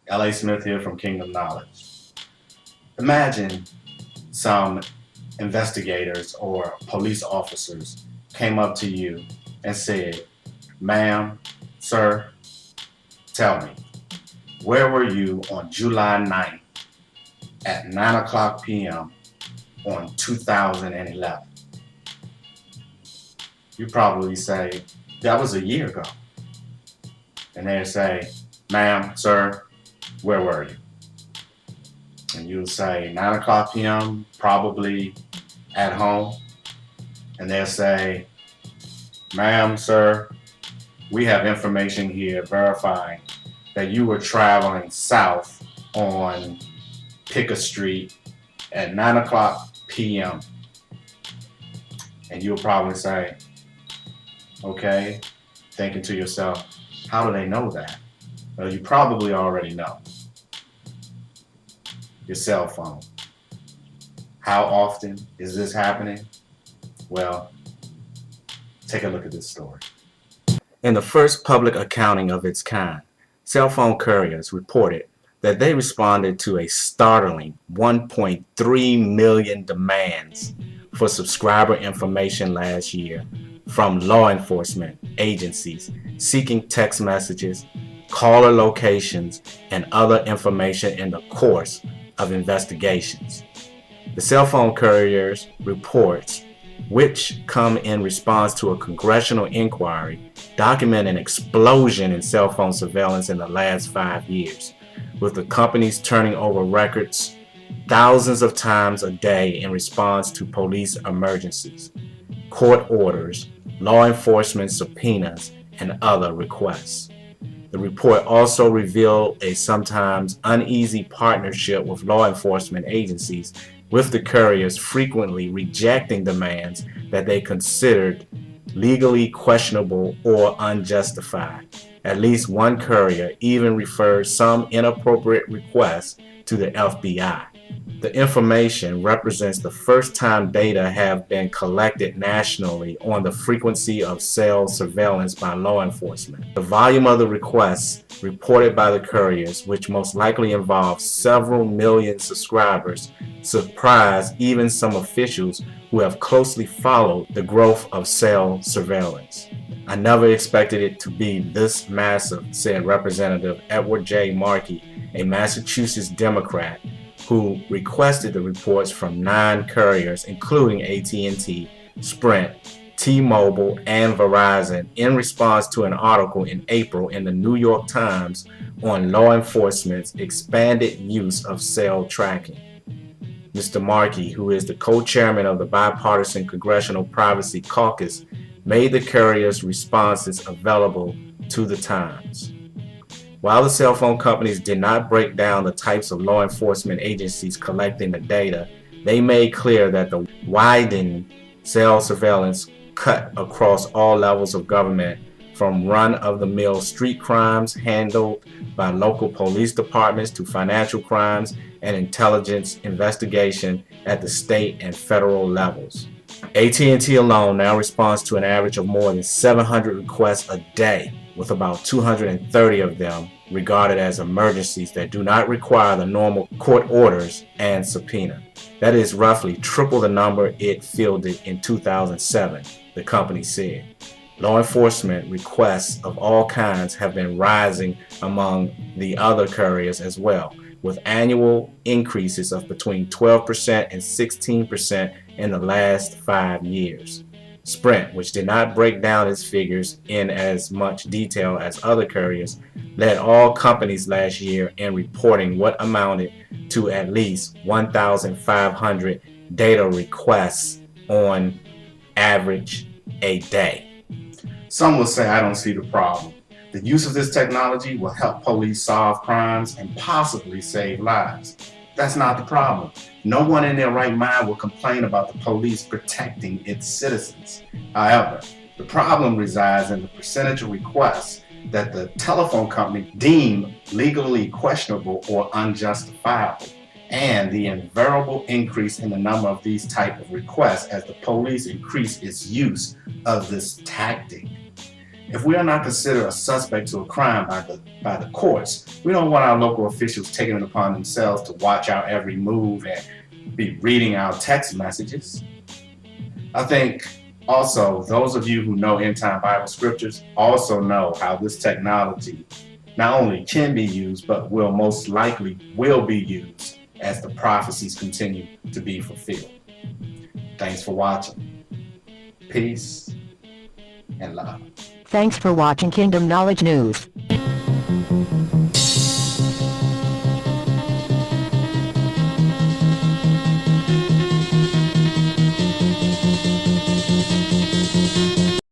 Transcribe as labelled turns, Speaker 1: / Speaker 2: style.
Speaker 1: L.A. Smith here from Kingdom Knowledge. Imagine some investigators or police officers came up to you and said, "Ma'am, sir, tell me, where were you on July 9th at 9 o'clock p.m. on 2011? You probably say, "That was a year ago." And they'll say, "Ma'am, sir, where were you?" And you'll say 9 o'clock p.m., probably at home. And they'll say, "Ma'am, sir, we have information here verifying that you were traveling south on Picker Street at 9 o'clock p.m. And you'll probably say, okay, thinking to yourself, how do they know that? Well, you probably already know. Your cell phone. How often is this happening? Well, take a look at this story. In the first public accounting of its kind, cell phone couriers reported that they responded to a startling 1.3 million demands for subscriber information last year from law enforcement agencies seeking text messages, caller locations, and other information in the course of investigations. The cell phone couriers' reports, which come in response to a congressional inquiry, document an explosion in cell phone surveillance in the last 5 years, with the companies turning over records thousands of times a day in response to police emergencies, court orders, law enforcement subpoenas, and other requests. The report also revealed a sometimes uneasy partnership with law enforcement agencies, with the couriers frequently rejecting demands that they considered legally questionable or unjustified. At least one courier even referred some inappropriate requests to the FBI. The information represents the first time data have been collected nationally on the frequency of cell surveillance by law enforcement. The volume of the requests reported by the couriers, which most likely involves several million subscribers, surprised even some officials who have closely followed the growth of cell surveillance. "I never expected it to be this massive," said Representative Edward J. Markey, a Massachusetts Democrat, who requested the reports from 9 couriers, including AT&T, Sprint, T-Mobile, and Verizon, in response to an article in April in the New York Times on law enforcement's expanded use of cell tracking. Mr. Markey, who is the co-chairman of the Bipartisan Congressional Privacy Caucus, made the couriers' responses available to the Times. While the cell phone companies did not break down the types of law enforcement agencies collecting the data, they made clear that the widened cell surveillance cut across all levels of government, from run-of-the-mill street crimes handled by local police departments to financial crimes and intelligence investigation at the state and federal levels. AT&T alone now responds to an average of more than 700 requests a day, with about 230 of them regarded as emergencies that do not require the normal court orders and subpoena. That is roughly triple the number it fielded in 2007, the company said. Law enforcement requests of all kinds have been rising among the other couriers as well, with annual increases of between 12% and 16% in the last 5 years. Sprint, which did not break down its figures in as much detail as other couriers, led all companies last year in reporting what amounted to at least 1,500 data requests on average a day. Some will say, I don't see the problem. The use of this technology will help police solve crimes and possibly save lives. That's not the problem. No one in their right mind will complain about the police protecting its citizens. However, the problem resides in the percentage of requests that the telephone company deem legally questionable or unjustifiable, and the invariable increase in the number of these type of requests as the police increase its use of this tactic. If we are not considered a suspect to a crime by the courts, we don't want our local officials taking it upon themselves to watch our every move and be reading our text messages. I think also those of you who know end time Bible scriptures also know how this technology not only can be used, but will most likely will be used as the prophecies continue to be fulfilled. Thanks for watching. Peace and love.
Speaker 2: Thanks for watching Kingdom Knowledge News.